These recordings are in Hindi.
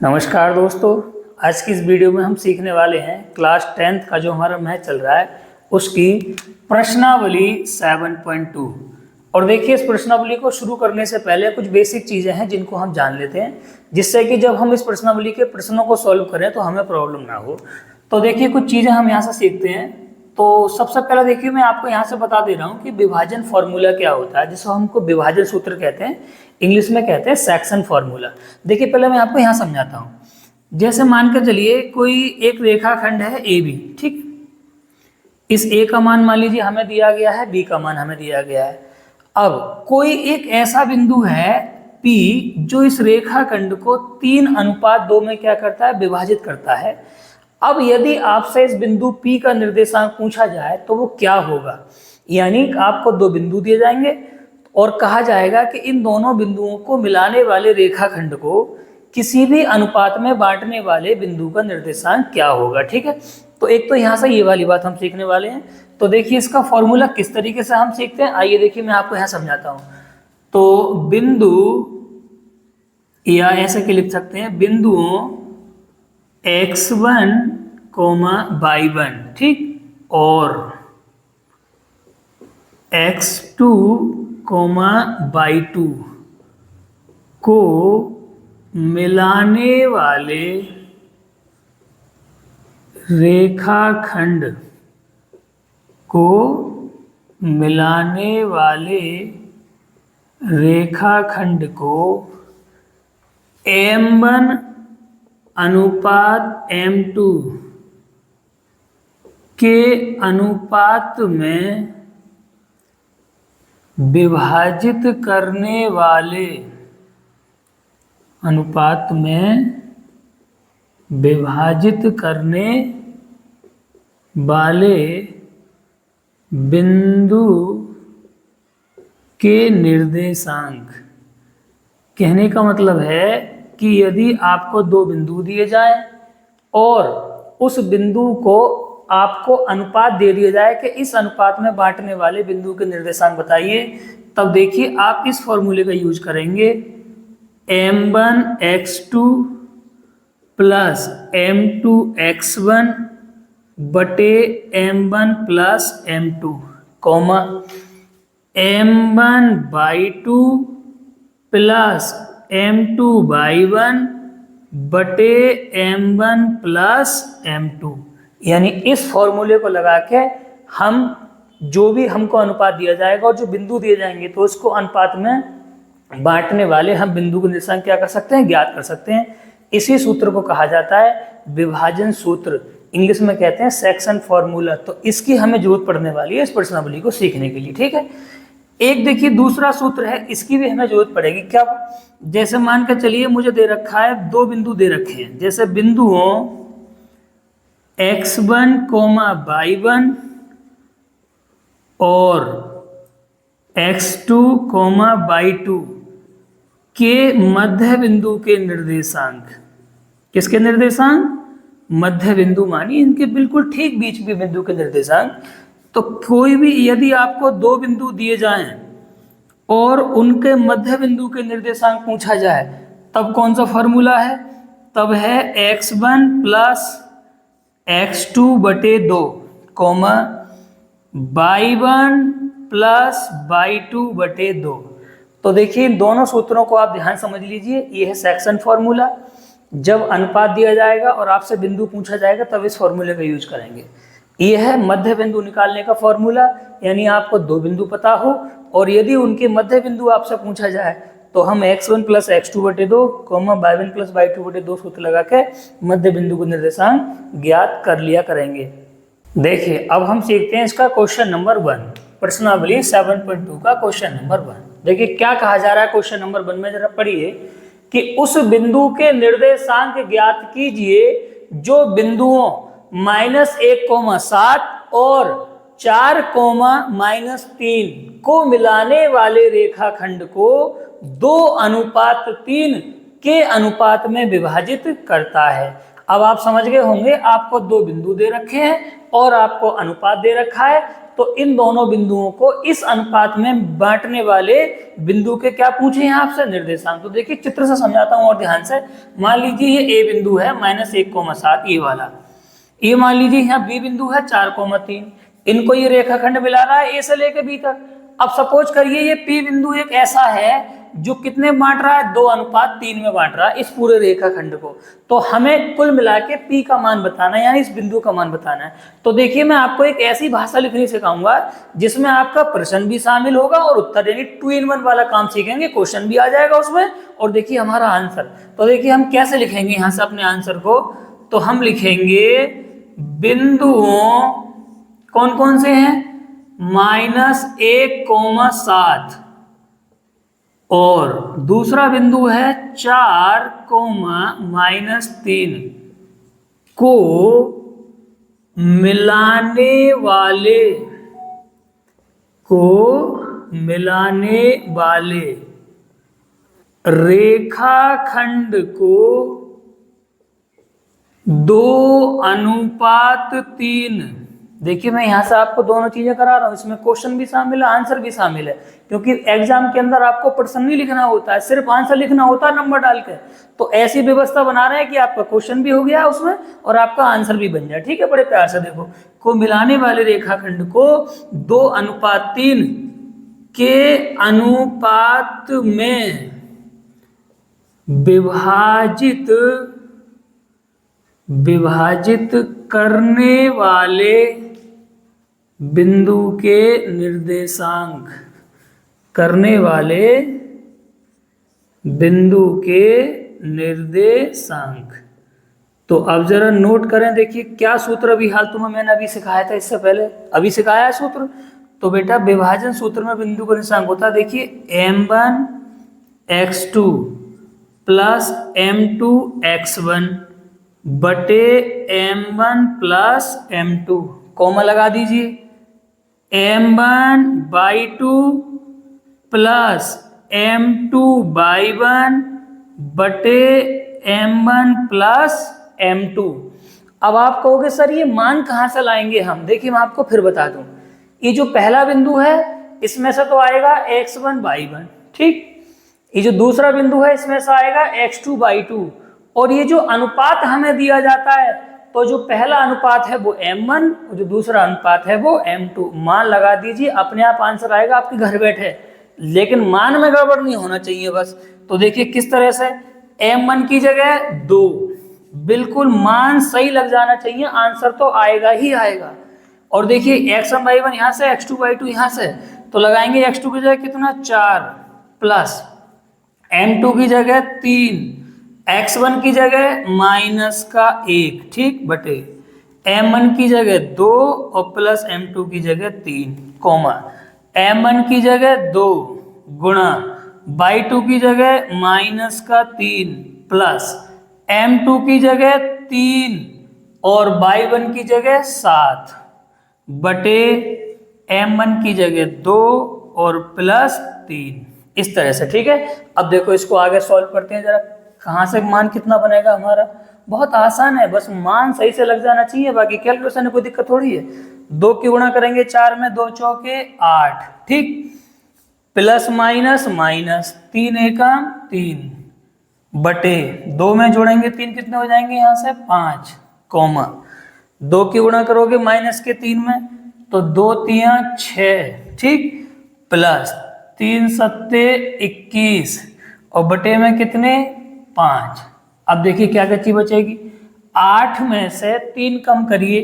नमस्कार दोस्तों। आज की इस वीडियो में हम सीखने वाले हैं क्लास 10th का जो हमारा मैथ चल रहा है उसकी प्रश्नावली 7.2। और देखिए, इस प्रश्नावली को शुरू करने से पहले कुछ बेसिक चीज़ें हैं जिनको हम जान लेते हैं, जिससे कि जब हम इस प्रश्नावली के प्रश्नों को सॉल्व करें तो हमें प्रॉब्लम ना हो। तो देखिए, कुछ चीज़ें हम यहाँ से सीखते हैं। तो सबसे पहले देखिए, मैं आपको यहाँ से बता दे रहा हूँ कि विभाजन फॉर्मूला क्या होता है, जिसको हमको विभाजन सूत्र कहते हैं, इंग्लिश में कहते हैं सेक्शन फॉर्मूला। देखिए, पहले मैं आपको यहाँ समझाता हूँ। जैसे मान कर चलिए कोई एक रेखाखंड है ए बी, ठीक। इस ए का मान मान लीजिए हमें दिया गया है, बी का मान हमें दिया गया है। अब कोई एक ऐसा बिंदु है पी जो इस रेखाखंड को 3:2 में क्या करता है, विभाजित करता है। अब यदि आपसे इस बिंदु P का निर्देशांक पूछा जाए तो वो क्या होगा, यानी आपको दो बिंदु दिए जाएंगे और कहा जाएगा कि इन दोनों बिंदुओं को मिलाने वाले रेखाखंड को किसी भी अनुपात में बांटने वाले बिंदु का निर्देशांक क्या होगा, ठीक है। तो एक तो यहाँ से ये वाली बात हम सीखने वाले हैं। तो देखिए, इसका फॉर्मूला किस तरीके से हम सीखते हैं, आइए देखिए मैं आपको यहाँ समझाता हूँ। तो बिंदु, या ऐसे के लिख सकते हैं, बिंदुओं x1, y1, ठीक, और x2, y2 को मिलाने वाले रेखाखंड को m1 अनुपात m2 के अनुपात में विभाजित करने वाले बिंदु के निर्देशांक। कहने का मतलब है कि यदि आपको दो बिंदु दिए जाए और उस बिंदु को आपको अनुपात दे दिया जाए कि इस अनुपात में बांटने वाले बिंदु के निर्देशांक बताइए, तब देखिए आप इस फॉर्मूले का यूज करेंगे, m1x2 प्लस m2x1 बटे m1 plus m2, comma m1y2 plus m2y1 बटे m1 प्लस m2। यानी इस फॉर्मूले को लगा के हम जो भी हमको अनुपात दिया जाएगा और जो बिंदु दिए जाएंगे तो उसको अनुपात में बांटने वाले हम बिंदु के निर्देशांक क्या कर सकते हैं, ज्ञात कर सकते हैं। इसी सूत्र को कहा जाता है विभाजन सूत्र, इंग्लिश में कहते हैं सेक्शन फॉर्मूला। तो इसकी हमें जरूरत पड़ने वाली है इस प्रश्नावली को सीखने के लिए, ठीक है। एक देखिए दूसरा सूत्र है, इसकी भी हमें जरूरत पड़ेगी। क्या? जैसे मान कर चलिए मुझे दे रखा है, दो बिंदु दे रखे हैं, जैसे बिंदुओं x1, y1 और x2, y2 के मध्य बिंदु के निर्देशांक। किसके निर्देशांक? मध्य बिंदु, मानिए इनके बिल्कुल ठीक बीच में बिंदु के निर्देशांक। तो कोई भी यदि आपको दो बिंदु दिए जाएं और उनके मध्य बिंदु के निर्देशांक पूछा जाए, तब कौन सा फॉर्मूला है? तब है x1 प्लस x2 बटे 2, कॉमा y1 प्लस y2 बटे 2। तो देखिए इन दोनों सूत्रों को आप ध्यान समझ लीजिए। ये है सेक्शन फॉर्मूला, जब अनुपात दिया जाएगा और आपसे बिंदु पूछा जाएगा तब इस फॉर्मूले का यूज करेंगे। ये है मध्य बिंदु निकालने का फॉर्मूला, यानी आपको दो बिंदु पता हो और यदि उनके मध्य बिंदु आपसे पूछा जाए तो हम x1 प्लस x2 बटे 2, y1 प्लस y2 बटे 2 सूत्र लगा के मध्य बिंदु को निर्देशांक ज्ञात कर लिया करेंगे। देखिए अब हम सीखते हैं इसका क्वेश्चन नंबर 1, प्रश्नावली 7.2 का क्वेश्चन नंबर 1। देखिए क्या कहा जा रहा है क्वेश्चन नंबर 1 में, जरा पढ़िए कि उस बिंदु के निर्देशांक ज्ञात कीजिए जो बिंदुओं -1,7 और 4,-3 को मिलाने वाले रेखाखंड को 2:3 के अनुपात में विभाजित करता है। अब आप समझ गए होंगे, आपको दो बिंदु दे रखे हैं और आपको अनुपात दे रखा है, तो इन दोनों बिंदुओं को इस अनुपात में बांटने वाले बिंदु के क्या पूछे हैं आपसे, निर्देशांक। तो देखिए चित्र से समझाता हूं और ध्यान से। मान लीजिए ये ए बिंदु है -1,7 ये वाला, ये मान लीजिए यहाँ बी बिंदु है 4,3, इनको ये रेखाखंड मिला रहा है ए से लेकर बी तक। अब सपोज करिए ये पी बिंदु एक ऐसा है जो कितने बांट रहा है, 2:3 में बांट रहा है इस पूरे रेखाखंड को। तो हमें कुल मिला के पी का मान बताना है, यानी इस बिंदु का मान बताना है। तो देखिए मैं आपको एक ऐसी भाषा लिखनी सिखाऊंगा जिसमें आपका प्रश्न भी शामिल होगा और उत्तर, यानी 2 in 1 वाला काम सीखेंगे, क्वेश्चन भी आ जाएगा उसमें और देखिए हमारा आंसर। तो देखिए हम कैसे लिखेंगे यहाँ से अपने आंसर को, तो हम लिखेंगे बिंदुओं कौन कौन से हैं, -1,7 और दूसरा बिंदु है 4,-3 को मिलाने वाले रेखाखंड को 2:3। देखिए मैं यहाँ से आपको दोनों चीजें करा रहा हूँ, इसमें क्वेश्चन भी शामिल है, आंसर भी शामिल है, क्योंकि एग्जाम के अंदर आपको प्रश्न नहीं लिखना होता है, सिर्फ आंसर लिखना होता है नंबर डाल के। तो ऐसी व्यवस्था बना रहे हैं कि आपका क्वेश्चन भी हो गया उसमें और आपका आंसर भी बन जाए। ठीक है, बड़े प्यार से देखो, को मिलाने वाले रेखाखंड को 2:3 के अनुपात में विभाजित करने वाले बिंदु के निर्देशांक, तो अब जरा नोट करें। देखिए क्या सूत्र अभी हाल तुम्हें मैंने अभी सिखाया था, इससे पहले अभी सिखाया है सूत्र। तो बेटा विभाजन सूत्र में बिंदु का निर्देशांक होता है, देखिए m1x2 प्लस m2x1 बटे m1 प्लस m2, कॉमा लगा दीजिए, m1/2 प्लस m2/1 बटे m1 प्लस m2। अब आप कहोगे सर ये मान कहाँ से लाएंगे हम, देखिए मैं आपको फिर बता दूं। ये जो पहला बिंदु है इसमें से तो आएगा x1/1, ठीक। ये जो दूसरा बिंदु है इसमें से आएगा x2/2, और ये जो अनुपात हमें दिया जाता है, तो जो पहला अनुपात है वो m1 और जो दूसरा अनुपात है वो m2। मान लगा दीजिए, अपने आप आंसर आएगा आपके घर बैठे, लेकिन मान में गड़बड़ नहीं होना चाहिए बस। तो देखिए किस तरह से, m1 की जगह 2, बिल्कुल मान सही लग जाना चाहिए, आंसर तो आएगा ही आएगा। और देखिए x1/1 यहाँ से, x2/2 यहाँ से, तो लगाएंगे x2 की जगह कितना 4 प्लस m2 की जगह 3, x1 की जगह -1, ठीक, बटे m1 की जगह 2 और प्लस m2 की जगह 3, कॉमा m1 की जगह 2 गुणा y2 की जगह -3 प्लस m2 की जगह 3 और y1 की जगह 7 बटे m1 की जगह 2 और प्लस 3, इस तरह से। ठीक है, अब देखो इसको आगे सॉल्व करते हैं जरा, कहाँ से मान कितना बनेगा हमारा। बहुत आसान है, बस मान सही से लग जाना चाहिए, बाकी कैलकुलेशन में कोई दिक्कत थोड़ी है। 2 की गुणा करेंगे 4 में, 2 चौके 8, ठीक, प्लस माइनस माइनस 3 एकम 3 बटे 2 में जोड़ेंगे 3 कितने हो जाएंगे यहाँ से 5, कॉमा 2 की गुणा करोगे माइनस के 3 में तो 2 तिया 6, ठीक, प्लस 3 सत्ते 21 और बटे में कितने 5। अब देखिए क्या बची बचेगी, 8 में से 3 कम करिए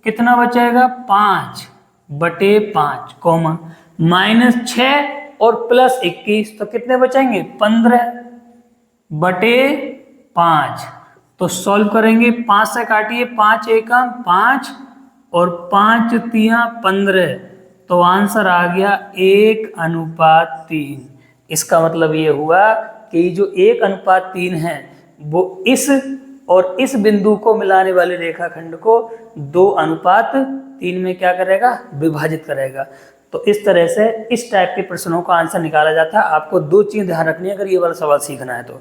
कितना बचेगा 5 बटे 5, कॉमा -6 और प्लस 21 तो कितने बचेंगे 15 बटे 5। तो सॉल्व करेंगे, 5 से काटिए, 5 एकम 5 और 5 तिया 15, तो आंसर आ गया 1:3। इसका मतलब ये हुआ कि जो 1:3 है वो इस और इस बिंदु को मिलाने वाले रेखाखंड को 2:3 में क्या करेगा, विभाजित करेगा। तो इस तरह से इस टाइप के प्रश्नों का आंसर निकाला जाता है। आपको 2 चीज़ ध्यान रखनी है अगर ये वाला सवाल सीखना है तो।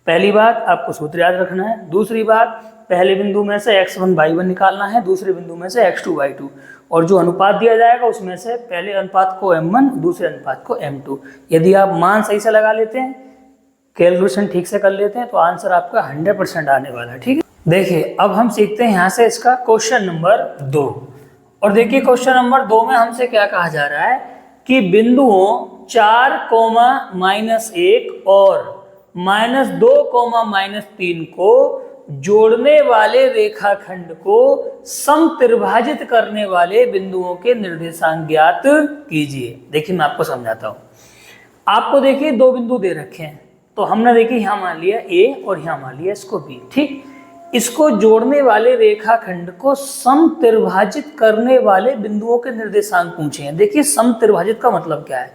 पहली बात आपको सूत्र याद रखना है। दूसरी बात, पहले बिंदु में से x1 y1 निकालना है, दूसरे बिंदु में से x2 y2, और जो अनुपात दिया जाएगा उसमें से पहले अनुपात को m1, दूसरे अनुपात को m2। यदि आप मान सही से लगा लेते हैं, कैलकुलेशन ठीक से कर लेते हैं, तो आंसर आपका 100% आने वाला है। ठीक है, देखिए अब हम सीखते हैं यहाँ से इसका क्वेश्चन नंबर 2। और देखिए क्वेश्चन नंबर 2 में हमसे क्या कहा जा रहा है कि बिंदुओं 4, -1 और -2, -3 को जोड़ने वाले रेखाखंड को समत्रिभाजित करने वाले बिंदुओं के निर्देशांक ज्ञात कीजिए। देखिए मैं आपको समझाता हूँ। आपको देखिए 2 बिंदु दे रखे हैं, तो हमने देखिए यहाँ मान लिया A और यहाँ मान लिया इसको B। ठीक, इसको जोड़ने वाले रेखाखंड को समत्रिभाजित करने वाले बिंदुओं के निर्देशांक पूछे हैं। देखिए समत्रिभाजित का मतलब क्या है?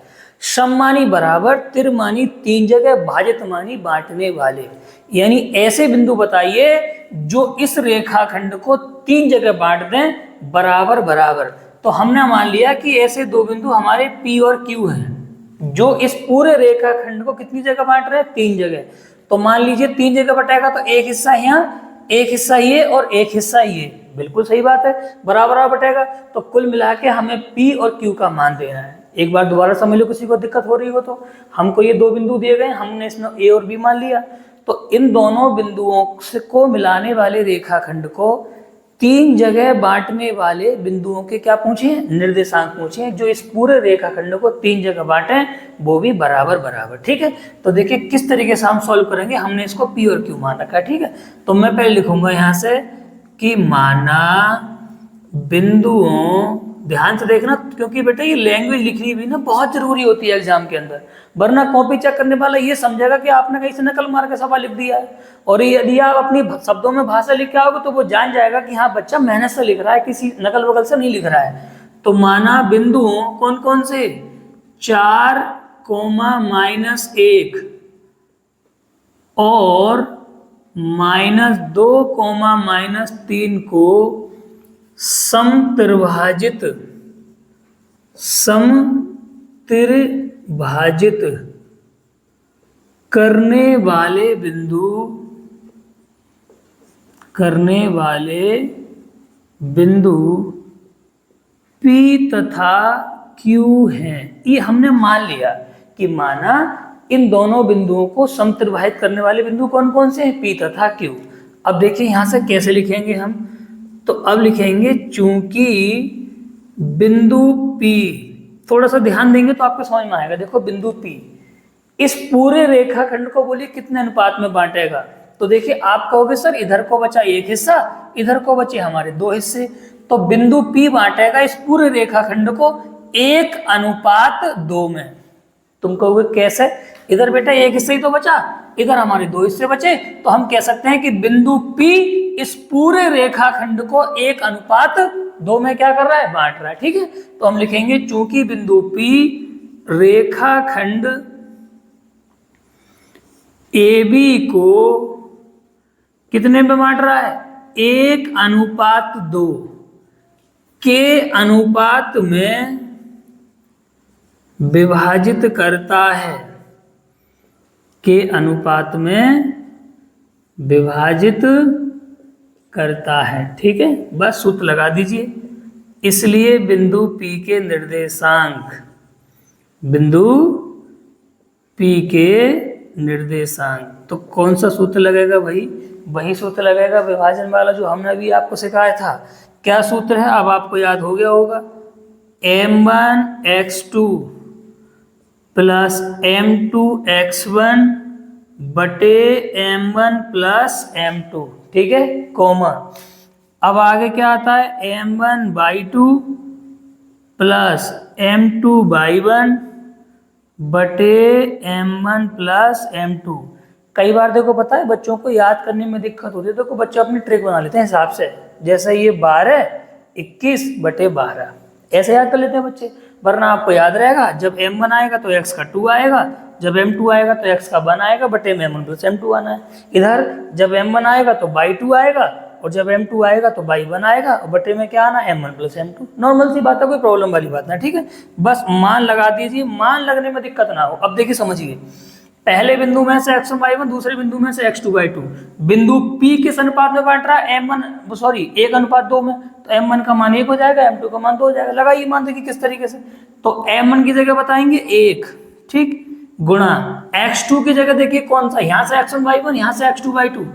सम मानी बराबर, तिर मानी 3 जगह, भाजित मानी बांटने वाले। यानी ऐसे बिंदु बताइए जो इस रेखाखंड को 3 जगह बांट दें बराबर बराबर। तो हमने मान लिया कि ऐसे 2 बिंदु हमारे P और Q हैं जो इस पूरे रेखाखंड को कितनी जगह बांट रहे हैं? 3 जगह। तो मान लीजिए 3 जगह बटेगा तो एक हिस्सा यहाँ, एक हिस्सा ये और एक हिस्सा ये। बिल्कुल सही बात है, बराबर बटेगा। तो कुल मिला के हमें P और Q का मान देना है। एक बार दोबारा समझ लो, किसी को दिक्कत हो रही हो तो। हमको ये 2 बिंदु दिए गए, हमने इसमें A और B मान लिया, तो इन दोनों बिंदुओं को मिलाने वाले रेखाखंड को 3 जगह बांटने वाले बिंदुओं के क्या पूछे? निर्देशांक पूछे, जो इस पूरे रेखाखंड को 3 जगह बांटे, वो भी बराबर बराबर। ठीक है, तो देखिए किस तरीके से हम सॉल्व करेंगे। हमने इसको P और Q मान रखा है। ठीक है, तो मैं पहले लिखूंगा यहाँ से कि माना बिंदुओं, ध्यान से देखना क्योंकि बेटा ये लैंग्वेज लिखनी भी ना बहुत जरूरी होती है एग्जाम के अंदर, वरना कॉपी चेक करने वाला ये समझेगा कि आपने कहीं से नकल मार के सवाल लिख दिया है। और यदि आप अपनी शब्दों में भाषा लिख के आओगे तो वो जान जाएगा कि हाँ बच्चा मेहनत से लिख रहा है, किसी नकल वकल से नहीं लिख रहा है। तो माना बिंदुओं कौन कौन से? 4, -1 और -2, -3 को समत्रिभाजित करने बिंदु P तथा Q हैं। ये हमने मान लिया कि माना इन दोनों बिंदुओं को समत्रिभाजित करने वाले बिंदु कौन कौन से हैं? P तथा Q। अब देखिए यहां से कैसे लिखेंगे हम, तो अब लिखेंगे चूंकि बिंदु P, थोड़ा सा ध्यान देंगे तो आपको समझ में आएगा। देखो बिंदु P इस पूरे रेखाखंड को बोलिए कितने अनुपात में बांटेगा? तो देखिए आप कहोगे सर इधर को बचा एक हिस्सा, इधर को बचे हमारे 2 हिस्से। तो बिंदु P बांटेगा इस पूरे रेखाखंड को 1:2 में। तुम कहोगे कैसे? इधर बेटा एक हिस्सा ही तो बचा, इधर हमारे 2 हिस्से बचे, तो हम कह सकते हैं कि बिंदु P इस पूरे रेखाखंड को 1:2 में क्या कर रहा है? बांट रहा है। ठीक है, तो हम लिखेंगे चूंकि बिंदु P रेखाखंड AB को कितने में बांट रहा है? 1:2 के अनुपात में विभाजित करता है, के अनुपात में विभाजित करता है। ठीक है, बस सूत्र लगा दीजिए। इसलिए बिंदु P के निर्देशांक, बिंदु P के निर्देशांक, तो कौन सा सूत्र लगेगा भाई? वही सूत्र लगेगा विभाजन वाला जो हमने अभी आपको सिखाया था। क्या सूत्र है? अब आपको याद हो गया होगा, m1x2 प्लस m2x1 बटे m1 प्लस m2। ठीक है, कॉमा। अब आगे क्या आता है? m1/2 प्लस m2/1 बटे m1 प्लस m2। कई बार देखो पता है बच्चों को याद करने में दिक्कत होती है, देखो बच्चे अपनी ट्रिक बना लेते हैं हिसाब से, जैसे ये 12 21/12 ऐसे याद कर लेते हैं बच्चे, वरना आपको याद रहेगा जब m1 आएगा तो x का 2 आएगा, जब m2 आएगा तो x का 1 आएगा, बटे में m1 प्लस m2 आना है। इधर जब m1 आएगा तो by2 आएगा, और जब m2 आएगा तो by1 आएगा, और बटे में क्या आना? m1 plus m2। नॉर्मल सी बात है, कोई प्रॉब्लम वाली बात ना। ठीक है, बस मान लगा दीजिए, मान लगने में दिक्कत ना हो। अब देखिए समझिए, पहले बिंदु में से x1y1, दूसरे बिंदु में से x2y2। बिंदु P किस अनुपात में बांट रहा है, m1 सॉरी 1:2 में, तो m1 का मान 1 हो जाएगा, m2 का मान 2 हो जाएगा। लगाइए मान देखिए किस तरीके से, तो m1 की जगह बताएंगे 1, ठीक, गुणा x2 की जगह देखिए कौन सा, यहाँ से x1y1, यहाँ से x2y2,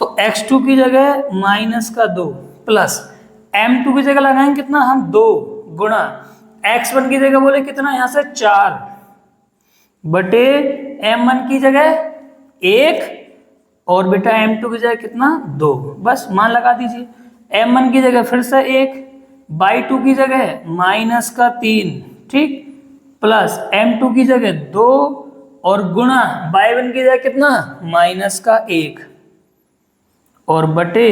तो x2 की जगह -2 प्लस m2 की जगह लगाएंगे कितना हम 2 गुणा x1 की जगह बोले कितना, यहाँ से 4 बटे m1 की जगह 1 और बेटा m2 की जगह कितना 2, बस मान लगा दीजिए। m1 की जगह फिर से 1, बाई 2 की जगह -3, ठीक, प्लस m2 की जगह 2 और गुणा बाई 1 की जगह कितना -1 और बटे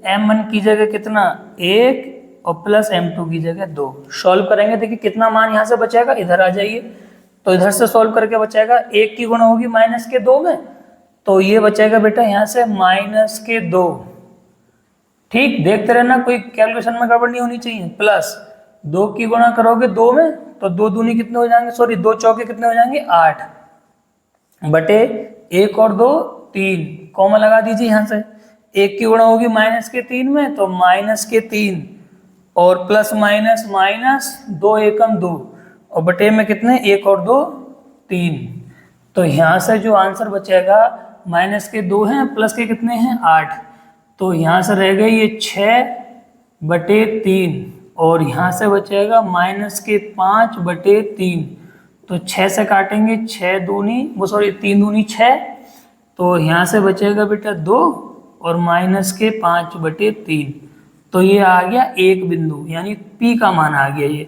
m1 की जगह कितना 1 और प्लस m2 की जगह 2। सॉल्व करेंगे देखिए कितना मान यहाँ से बचेगा, इधर आ जाइए, तो इधर से सॉल्व करके बचेगा 1 की गुणा होगी -2 में, तो ये बचेगा बेटा यहाँ से -2, ठीक, देखते रहना कोई कैलकुलेशन में गड़बड़ नहीं होनी चाहिए। प्लस 2 की गुणा करोगे 2 में तो 2 दूनी कितने हो जाएंगे, सॉरी 2 चौके कितने हो जाएंगे 8 बटे 1 और 2 3, कॉमा लगा दीजिए यहाँ से, 1 की गुणा होगी -3 में तो -3 और प्लस माइनस 2 एकम 2 और बटे में कितने 1 और 2 3, तो यहाँ से जो आंसर बचेगा -2 हैं प्लस के कितने हैं 8, तो यहाँ से रह गए ये 6/3 और यहाँ से बचेगा -5/3, तो 6 से काटेंगे 6 दूनी वो सॉरी 3 दूनी 6, तो यहाँ से बचेगा बेटा 2 और -5/3, तो ये आ गया एक बिंदु, यानी P का मान आ गया ये।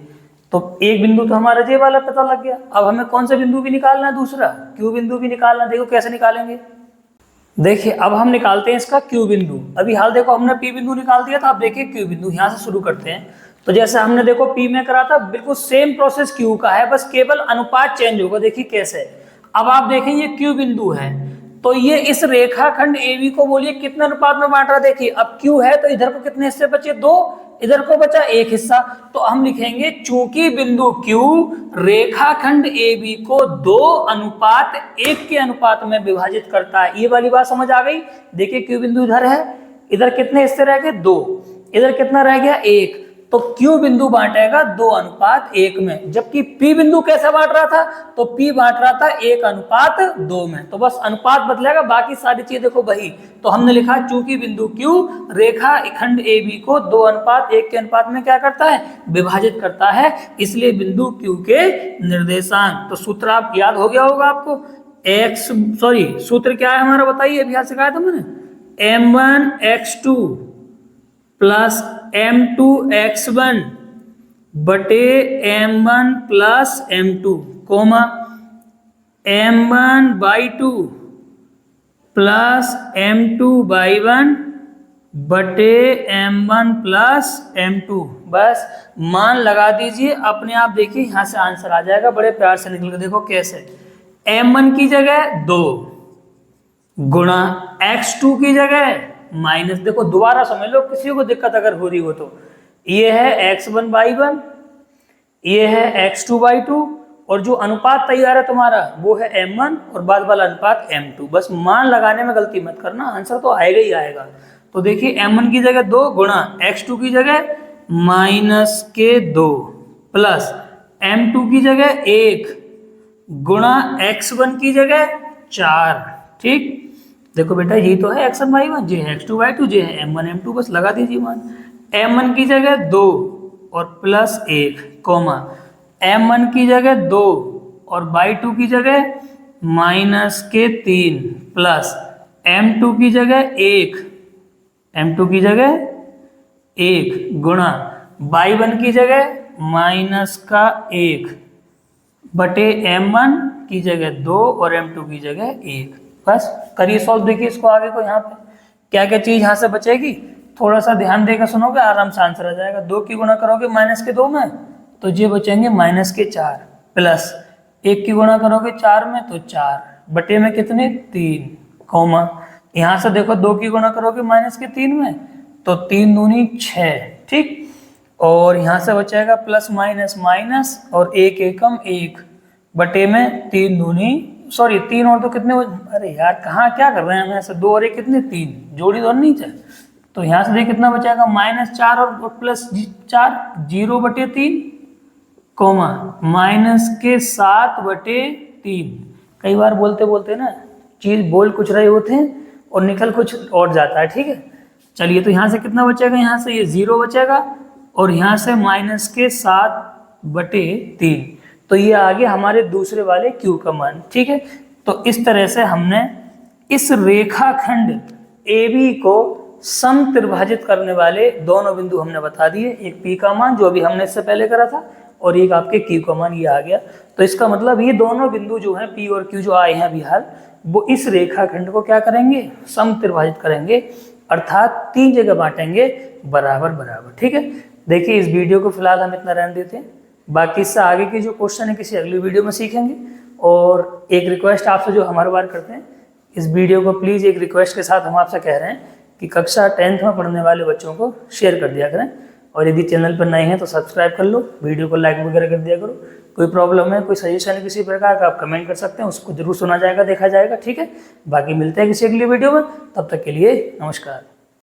तो एक बिंदु तो हमारा ये वाला पता लग गया। अब हमें कौन सा बिंदु भी निकालना है, दूसरा Q बिंदु भी निकालना है। देखो कैसे निकालेंगे, देखिए अब हम निकालते हैं इसका Q बिंदु। अभी हाल देखो हमने P बिंदु निकाल दिया था, अब देखिए Q बिंदु, यहाँ से शुरू करते हैं। तो जैसे हमने देखो P में करा था, बिल्कुल सेम प्रोसेस Q का है, बस केवल अनुपात चेंज होगा। देखिए कैसे, अब आप देखें ये Q बिंदु है, तो ये इस रेखाखंड AB को बोलिए कितने अनुपात में बांट रहा है। देखिए अब Q है तो इधर को कितने हिस्से बचे 2, इधर को बचा 1 हिस्सा, तो हम लिखेंगे चूंकि बिंदु Q रेखाखंड AB को 2:1 के अनुपात में विभाजित करता है। ये वाली बात समझ आ गई। देखिए Q बिंदु इधर है, इधर कितने हिस्से रह गए 2, इधर कितना रह गया 1, तो Q बिंदु बांटेगा 2:1 में। जबकि P बिंदु कैसे बांट रहा था, तो P बांट रहा था 1:2 में। तो बस अनुपात बदलेगा, बाकी सारी चीजें देखो वही। तो हमने लिखा चूंकि बिंदु Q रेखा खंड AB को 2:1 के अनुपात में क्या करता है, विभाजित करता है, इसलिए बिंदु Q के निर्देशांक। तो सूत्र आप याद हो गया होगा आपको, सूत्र क्या है हमारा बताइए, अभी यहाँ सिखाया था मैंने, m1x2 प्लस m2x1 बटे m1 plus m2 coma m1/2 plus m2/1 बटे m1 प्लस m2। बस मान लगा दीजिए, अपने आप देखिए यहाँ से आंसर आ जाएगा, बड़े प्यार से निकल के देखो कैसे। m1 की जगह 2 गुणा x2 की जगह माइनस, देखो दोबारा समझ लो किसी को दिक्कत अगर हो रही हो तो, ये है x1/1, ये है x2/2 और जो अनुपात तैयार है तुम्हारा वो है m1 और बाद वाला अनुपात m2। बस मान लगाने में गलती मत करना, आंसर तो आएगा ही आएगा। तो देखिए m1 की जगह 2 गुणा x2 की जगह -2 प्लस m2 की जगह 1 गुणा x1 की जगह 4। ठीक, देखो बेटा ये तो है x1/1, ये है x2/2, ये है m1 m2, बस लगा दीजिए मान। m1 की जगह 2 और प्लस 1 कोमा m1 की जगह 2 और बाई 2 की जगह -3 प्लस m2 की जगह 1, m2 की जगह 1 गुणा बाई 1 की जगह -1 बटे m1 की जगह 2 और m2 की जगह 1। बस करिए सॉल्व, देखिए इसको आगे को। यहाँ पे क्या क्या चीज यहाँ से बचेगी, थोड़ा सा ध्यान देकर सुनोगे आराम से आंसर आ जाएगा। 2 की गुणा करोगे -2 में तो ये बचेंगे -4 प्लस 1 की गुणा करोगे 4 में तो 4 बटे में कितने 3 कोमा यहाँ से देखो 2 की गुणा करोगे -3 में तो 3 दूनी 6। ठीक, और यहाँ से बचेगा प्लस माइनस माइनस और 1 एकम 1 बटे में 3 दूनी सॉरी 3 और 2 कितने अरे यार कहाँ क्या कर रहे हैं हम, यहाँ से 2 और 1 कितने 3, जोड़ी तो नहीं चाहिए। तो यहाँ से देखिए कितना बचेगा, -4 और +4, 0/3 कोमा -7/3। कई बार बोलते बोलते ना चीज बोल कुछ रहे होते हैं और निकल कुछ और जाता है, ठीक है। चलिए तो यहाँ से कितना बचेगा, यहाँ से ये 0 बचेगा और यहाँ से -7/3। तो ये आ गया हमारे दूसरे वाले Q का मान, ठीक है। तो इस तरह से हमने इस रेखाखंड AB को समत्रिभाजित करने वाले दोनों बिंदु हमने बता दिए, एक P का मान जो अभी हमने इससे पहले करा था और एक आपके Q का मान ये आ गया। तो इसका मतलब ये दोनों बिंदु जो हैं P और Q जो आए हैं अभी हाल, वो इस रेखाखंड को क्या करेंगे, समत्रिभाजित करेंगे, अर्थात 3 जगह बांटेंगे बराबर बराबर, ठीक है। देखिए इस वीडियो को फिलहाल हम इतना रहने देते हैं, बाकी इससे आगे के जो क्वेश्चन है किसी अगली वीडियो में सीखेंगे। और एक रिक्वेस्ट आपसे जो हम हर बार करते हैं, इस वीडियो को प्लीज़ एक रिक्वेस्ट के साथ हम आपसे कह रहे हैं कि कक्षा 10th में पढ़ने वाले बच्चों को शेयर कर दिया करें, और यदि चैनल पर नए हैं तो सब्सक्राइब कर लो, वीडियो को लाइक वगैरह कर दिया करो। कोई प्रॉब्लम है, कोई सजेशन है किसी प्रकार का, आप कमेंट कर सकते हैं, उसको जरूर सुना जाएगा, देखा जाएगा, ठीक है। बाकी मिलते हैं किसी अगली वीडियो में, तब तक के लिए नमस्कार।